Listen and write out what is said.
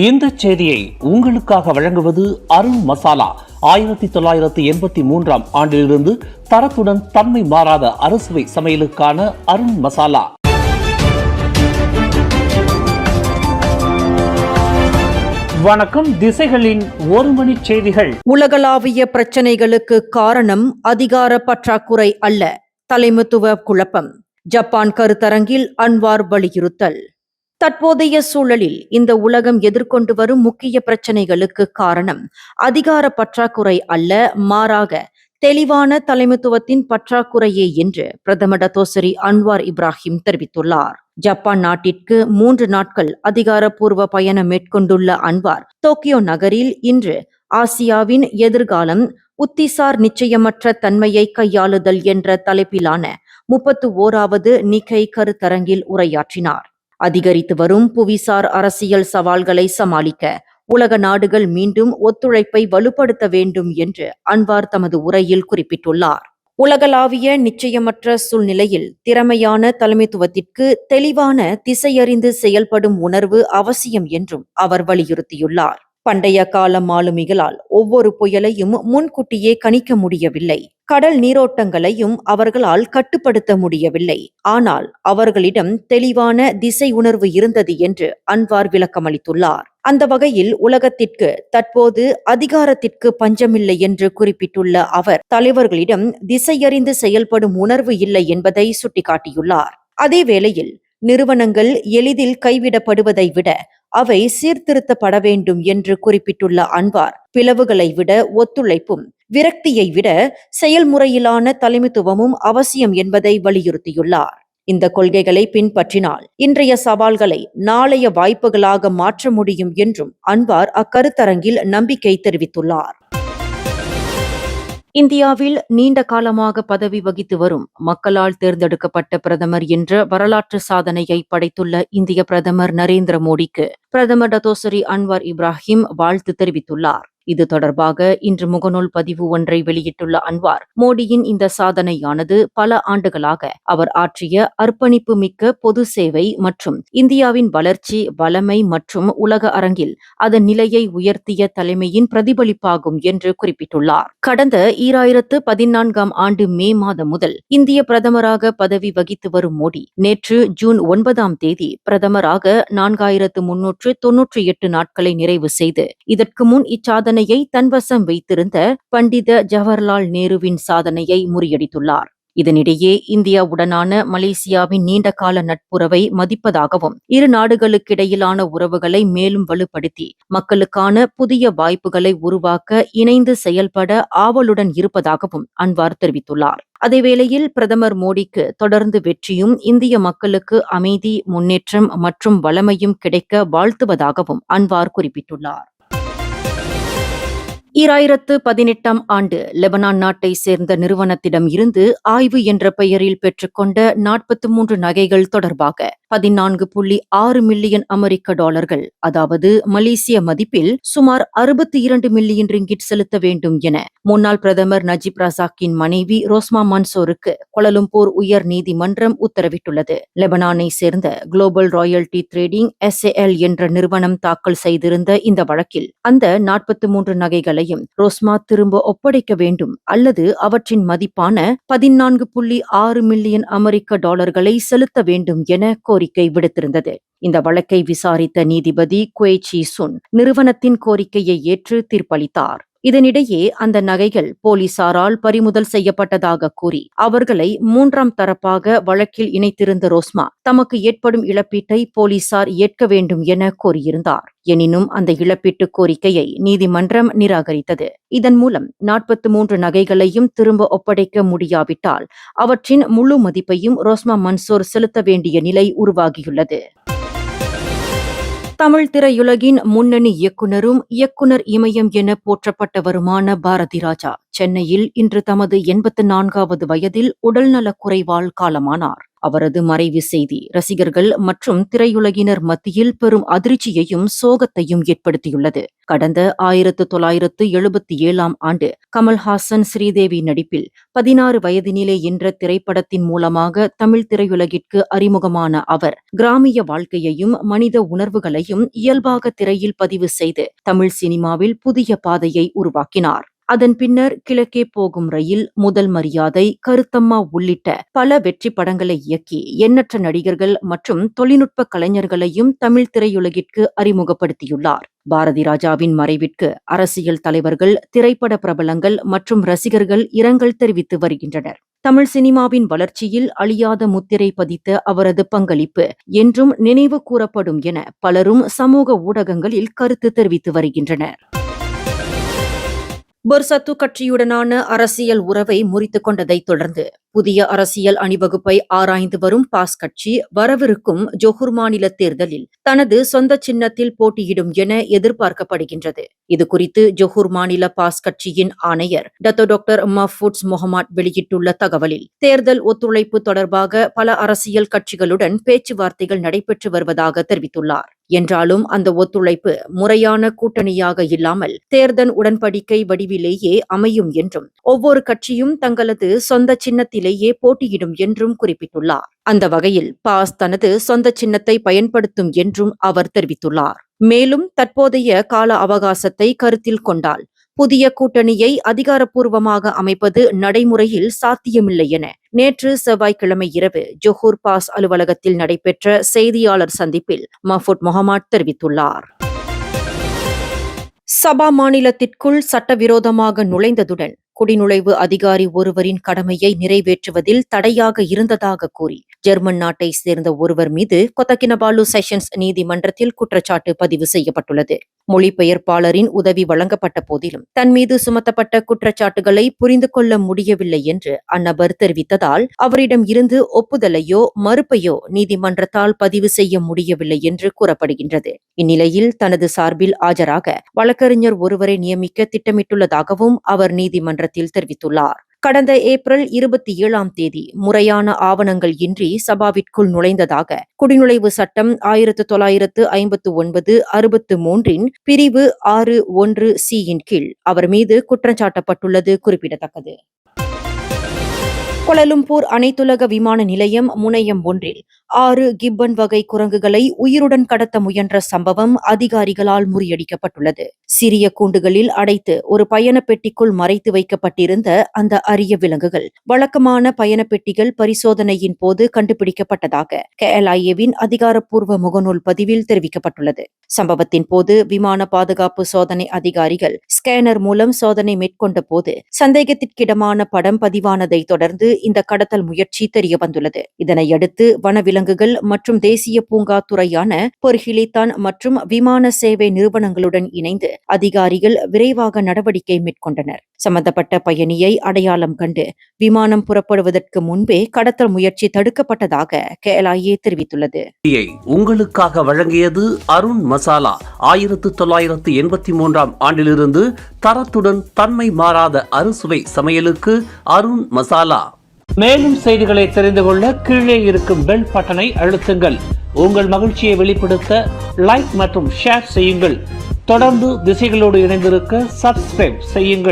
இந்த செய்தியை உங்களுக்காக வழங்குவது அருண் மசாலா. 1983 ஆண்டிலிருந்து தரத்துடன் தன்மை மாறாத அறுசுவை சமையலுக்கான அருண் மசாலா. வணக்கம். திசைகளின் ஒரு மணி செய்திகள். உலகளாவிய பிரச்சனைகளுக்கு காரணம் அதிகார பற்றாக்குறை அல்ல, தலைமைத்துவ குழப்பம். ஜப்பான் கருத்தரங்கில் அன்வார் வலியுறுத்தல். தற்போதைய சூழலில் இந்த உலகம் எதிர்கொண்டு வரும் முக்கிய பிரச்சனைகளுக்கு காரணம் அதிகார பற்றாக்குறை அல்ல, மாறாக தெளிவான தலைமைத்துவத்தின் பற்றாக்குறையே என்று பிரதமர் டத்தோசரி அன்வார் இப்ராஹிம் தெரிவித்துள்ளார். ஜப்பான் நாட்டிற்கு 3 நாட்கள் அதிகாரப்பூர்வ பயணம் மேற்கொண்டுள்ள அன்வார் டோக்கியோ நகரில் இன்று ஆசியாவின் எதிர்காலம், உத்திசார் நிச்சயமற்ற தன்மையை கையாளுதல் என்ற தலைப்பிலான 31வது நிக்கை கருத்தரங்கில் உரையாற்றினார். அதிகரித்து வரும் புவிசார் அரசியல் சவால்களை சமாளிக்க உலக நாடுகள் மீண்டும் ஒத்துழைப்பை வலுப்படுத்த வேண்டும் என்று அன்வார் தமது உரையில் குறிப்பிட்டுள்ளார். உலகளாவிய நிச்சயமற்ற சூழ்நிலையில் திறமையான தலைமைத்துவத்திற்கு தெளிவான திசையறிந்து செயல்படும் உணர்வு அவசியம் என்றும் அவர் வலியுறுத்தியுள்ளார். பண்டைய கால மாலுமிகளால் ஒவ்வொரு புயலையும் முன்கூட்டியே கணிக்க முடியவில்லை, கடல் நீரோட்டங்களையும் அவர்களால் கட்டுப்படுத்த முடியவில்லை. ஆனால் அவர்களிடம் தெளிவான திசை உணர்வு இருந்தது என்று அன்வார் விளக்கமளித்துள்ளார். அந்த வகையில் உலகத்திற்கு தற்போது அதிகாரத்திற்கு பஞ்சமில்லை என்று குறிப்பிட்டுள்ள அவர் தலைவர்களிடம் திசையறிந்து செயல்படும் உணர்வு இல்லை என்பதை சுட்டிக்காட்டியுள்ளார். அதே வேளையில் நிறுவனங்கள் எளிதில் கைவிடப்படுவதை விட அவை சீர்திருத்தப்பட வேண்டும் என்று குறிப்பிட்டுள்ள அன்வார், பிளவுகளை விட ஒத்துழைப்பும், விரக்தியை விட செயல்முறையிலான தலைமைத்துவமும் அவசியம் என்பதை வலியுறுத்தியுள்ளார். இந்த கொள்கைகளை பின்பற்றினால் இன்றைய சவால்களை நாளைய வாய்ப்புகளாக மாற்ற முடியும் என்றும் அன்வார் அக்கருத்தரங்கில் நம்பிக்கை தெரிவித்துள்ளார். இந்தியாவில் நீண்ட காலமாக பதவி வகித்து வரும் மக்களால் தேர்ந்தெடுக்கப்பட்ட பிரதமர் என்ற வரலாற்று சாதனையை படைத்துள்ள இந்திய பிரதமர் நரேந்திர மோடிக்கு பிரதமர் டத்தோசரி அன்வார் இப்ராஹிம் வாழ்த்து தெரிவித்துள்ளார். இது தொடர்பாக இன்று முகநூல் பதிவு ஒன்றை வெளியிட்டுள்ள அன்வார், மோடியின் இந்த சாதனையானது பல ஆண்டுகளாக அவர் ஆற்றிய அர்ப்பணிப்பு மிக்க பொது சேவை மற்றும் இந்தியாவின் வளர்ச்சி, வளமை மற்றும் உலக அரங்கில் அதன் நிலையை உயர்த்திய தலைமையின் பிரதிபலிப்பாகும் என்று குறிப்பிட்டுள்ளார். கடந்த 2014 ஆண்டு மே மாதம் முதல் இந்திய பிரதமராக பதவி வகித்து வரும் மோடி நேற்று ஜூன் 9 தேதி பிரதமராக 4398 நாட்களை நிறைவு செய்து இதற்கு முன் இச்சாதனையை தன்வசம் வைத்திருந்த பண்டித ஜவஹர்லால் நேருவின் சாதனையை முறியடித்துள்ளார். இதனிடையே இந்தியாவுடனான மலேசியாவின் நீண்டகால நட்புறவை மதிப்பதாகவும் இரு நாடுகளுக்கிடையிலான உறவுகளை மேலும் வலுப்படுத்தி மக்களுக்கான புதிய வாய்ப்புகளை உருவாக்க இணைந்து செயல்பட ஆவலுடன் இருப்பதாகவும் அன்வார் தெரிவித்துள்ளார். அதேவேளையில் பிரதமர் மோடிக்கு தொடர்ந்து வெற்றியும் இந்திய மக்களுக்கு அமைதி, முன்னேற்றம் மற்றும் வளமையும் கிடைக்க வாழ்த்துவதாகவும் அன்வார் குறிப்பிட்டுள்ளார். 2018 ஆண்டு லெபனான் நாட்டை சேர்ந்த நிறுவனத்திடம் இருந்து ஆய்வு என்ற பெயரில் பெற்றுக்கொண்ட 43 நகைகள் தொடர்பாக 14.6 மில்லியன் அமெரிக்க டாலர்கள், அதாவது மலேசிய மதிப்பில் சுமார் 62 மில்லியன் ரிங்கிட் செலுத்த வேண்டும் என முன்னாள் பிரதமர் நஜீப் ரசாக்கின் மனைவி ரோஸ்மா மன்சோருக்கு கோலாலம்பூர் உயர் நீதிமன்றம் உத்தரவிட்டுள்ளது. லெபனானை சேர்ந்த குளோபல் ராயல்டி ட்ரேடிங் SAL என்ற நிறுவனம் தாக்கல் செய்திருந்த இந்த வழக்கில் அந்த 43 நகைகளை ரோஸ்மா திரும்ப ஒப்படைக்க வேண்டும் அல்லது அவற்றின் மதிப்பான 14.6 மில்லியன் அமெரிக்க டாலர்களை செலுத்த வேண்டும் என கோரிக்கை விடுத்திருந்தது. இந்த வழக்கை விசாரித்த நீதிபதி குவே சி சுன் நிறுவனத்தின் கோரிக்கையை ஏற்று தீர்ப்பளித்தார். இதனிடையே அந்த நகைகள் போலீசாரால் பறிமுதல் செய்யப்பட்டதாக கூறி அவர்களை 3ஆம் தரப்பாக வழக்கில் இணைத்திருந்த ரோஸ்மா தமக்கு ஏற்படும் இழப்பீட்டை போலீசார் ஏற்க வேண்டும் என கோரியிருந்தார். எனினும் அந்த இழப்பீட்டு கோரிக்கையை நீதிமன்றம் நிராகரித்தது. இதன் மூலம் 43 நகைகளையும் திரும்ப ஒப்படைக்க முடியாவிட்டால் அவற்றின் முழு மதிப்பையும் ரோஸ்மா மன்சோர் செலுத்த வேண்டிய நிலை உருவாகியுள்ளது. தமிழ் திரையுலகின் முன்னணி இயக்குனரும் இயக்குனர் இமயம் என போற்றப்பட்டவருமான பாரதி ராஜா சென்னையில் இன்று தமது 84வது வயதில் உடல்நலக் குறைவால் காலமானார். அவரது மறைவு செய்தி ரசிகர்கள் மற்றும் திரையுலகினர் மத்தியில் பெரும் அதிர்ச்சியையும் சோகத்தையும் ஏற்படுத்தியுள்ளது. கடந்த 1977ஆம் ஆண்டு கமல்ஹாசன் ஸ்ரீதேவி நடிப்பில் 16 வயதினிலே என்ற திரைப்படத்தின் மூலமாக தமிழ் திரையுலகிற்கு அறிமுகமான அவர் கிராமிய வாழ்க்கையையும் மனித உணர்வுகளையும் இயல்பாக திரையில் பதிவு செய்து தமிழ் சினிமாவில் புதிய பாதையை உருவாக்கினார். அதன் பின்னர் கிழக்கே போகும் ரயில், முதல் மரியாதை, கருத்தம்மா உள்ளிட்ட பல வெற்றி படங்களை இயக்கி எண்ணற்ற நடிகர்கள் மற்றும் தொழில்நுட்ப கலைஞர்களையும் தமிழ் திரையுலகிற்கு அறிமுகப்படுத்தியுள்ளார். பாரதி ராஜாவின் மறைவிற்கு அரசியல் தலைவர்கள், திரைப்பட பிரபலங்கள் மற்றும் ரசிகர்கள் இரங்கல் தெரிவித்து வருகின்றனர். தமிழ் சினிமாவின் வளர்ச்சியில் அழியாத முத்திரை பதித்த அவரது பங்களிப்பு என்றும் நினைவு கூறப்படும் என பலரும் சமூக ஊடகங்களில் கருத்து தெரிவித்து வருகின்றனர். பெர்சத்து கட்சியுடனான அரசியல் உறவை முறித்துக் கொண்டதைத் தொடர்ந்து புதிய அரசியல் அணிவகுப்பை ஆராய்ந்து வரும் பாஸ் கட்சி வரவிருக்கும் ஜொஹூர் மாநில தேர்தலில் தனது சொந்த சின்னத்தில் போட்டியிடும் என எதிர்பார்க்கப்படுகின்றது. இதுகுறித்து ஜொஹூர் மாநில பாஸ் கட்சியின் ஆணையர் டாக்டர் மஹ்ஃபூஸ் முஹம்மட் வெளியிட்டுள்ள தகவலில், தேர்தல் ஒத்துழைப்பு தொடர்பாக பல அரசியல் கட்சிகளுடன் பேச்சுவார்த்தைகள் நடைபெற்று வருவதாக தெரிவித்துள்ளார். என்றாலும் அந்த ஒத்துழைப்பு முறையான கூட்டணியாக இல்லாமல் தேர்தல் உடன்படிக்கை வடிவிலேயே அமையும் என்றும் ஒவ்வொரு கட்சியும் தங்களது சொந்த சின்னத்திலேயே போட்டியிடும் என்றும் குறிப்பிட்டுள்ளார். அந்த வகையில் பாஸ் தனது சொந்த சின்னத்தை பயன்படுத்தும் என்றும் அவர் தெரிவித்துள்ளார். மேலும் தற்போதைய கால அவகாசத்தை கருத்தில் கொண்டால் புதிய கூட்டணியை அதிகாரப்பூர்வமாக அமைப்பது நடைமுறையில் சாத்தியமில்லை என நேற்று செவ்வாய்க்கிழமை இரவு ஜொஹூர் பாஸ் அலுவலகத்தில் நடைபெற்ற செய்தியாளர் சந்திப்பில் மஹ்ஃபூஸ் முஹம்மட் தெரிவித்துள்ளார். சபா மாநிலத்திற்குள் சட்டவிரோதமாக நுழைந்ததுடன் குடிநுழைவு அதிகாரி ஒருவரின் கடமையை நிறைவேற்றுவதில் தடையாக இருந்ததாக கூறி ஜெர்மன் நாட்டை சேர்ந்த ஒருவர் மீது கொத்தகினபாலு செஷன்ஸ் நீதிமன்றத்தில் குற்றச்சாட்டு பதிவு செய்யப்பட்டுள்ளது. மொழிபெயர்ப்பாளரின் உதவி வழங்கப்பட்ட போதிலும் தன் மீது சுமத்தப்பட்ட குற்றச்சாட்டுகளை புரிந்து கொள்ள முடியவில்லை என்று அந்நபர் தெரிவித்ததால் அவரிடம் இருந்து ஒப்புதலையோ மறுப்பையோ நீதிமன்றத்தால் பதிவு செய்ய முடியவில்லை என்று கூறப்படுகின்றது. இந்நிலையில் தனது சார்பில் ஆஜராக வழக்கறிஞர் ஒருவரை நியமிக்க திட்டமிட்டுள்ளதாகவும் அவர் நீதிமன்றத்தில் தெரிவித்துள்ளார். கடந்த ஏப்ரல் 27ஆம் தேதி முறையான ஆவணங்கள் இன்றி சபாவிற்குள் நுழைந்ததாக குடிநுழைவு சட்டம் 1959-63 பிரிவு 6(1)(c) கீழ் அவர் மீது குற்றஞ்சாட்டப்பட்டுள்ளது குறிப்பிடத்தக்கது. கோலாலம்பூர் அனைத்துலக விமான நிலையம் முனையம் ஒன்றில் 6 கிப்பன் வகை குரங்குகளை உயிருடன் கடத்த முயன்ற சம்பவம் அதிகாரிகளால் முறியடிக்கப்பட்டுள்ளது. சிறிய கூண்டுகளில் அடைத்து ஒரு பயண பெட்டிக்குள் மறைத்து வைக்கப்பட்டிருந்த அந்த அரிய விலங்குகள் வழக்கமான பயண பெட்டிகள் பரிசோதனையின் போது கண்டுபிடிக்கப்பட்டதாக KLIA-வின் அதிகாரப்பூர்வ முகநூல் பதிவில் தெரிவிக்கப்பட்டுள்ளது. சம்பவத்தின் போது விமான பாதுகாப்பு சோதனை அதிகாரிகள் ஸ்கேனர் மூலம் சோதனை மேற்கொண்ட போது சந்தேகத்திற்கிடமான படம் பதிவானதை தொடர்ந்து இந்த கடத்தல் முயற்சி தெரியவந்துள்ளது. இதனையடுத்து வனவிலங்குகள் மற்றும் தேசிய பூங்கா துறையான பொர்ஹிலித்தான் மற்றும் விமான சேவை நிறுவனங்களுடன் இணைந்து அதிகாரிகள் விரைவாக நடவடிக்கை மேற்கொண்டனர். சம்பந்தப்பட்ட பயணியை அடையாளம் கண்டு விமானம் புறப்படுவதற்கு முன்பே கடத்தல் முயற்சி தடுக்கப்பட்டதாக KLIA தெரிவித்துள்ளது. உங்களுக்காக வழங்கியது அருண் மசாலா. 1983ஆம் ஆண்டிலிருந்து தரத்துடன் தன்மை மாறாத அறுசுவை சமையலுக்கு அருண் மசாலா. மேலும் செய்திகளை தெரிந்து கொள்ள கீழே இருக்கும் பெல் பட்டனை அழுத்துங்கள். உங்கள் மகிழ்ச்சியை வெளிப்படுத்த லைக் மற்றும் ஷேர் செய்யுங்கள். தொடர்ந்து திசைகளோடு இணைந்திருக்க சப்ஸ்கிரைப் செய்யுங்கள்.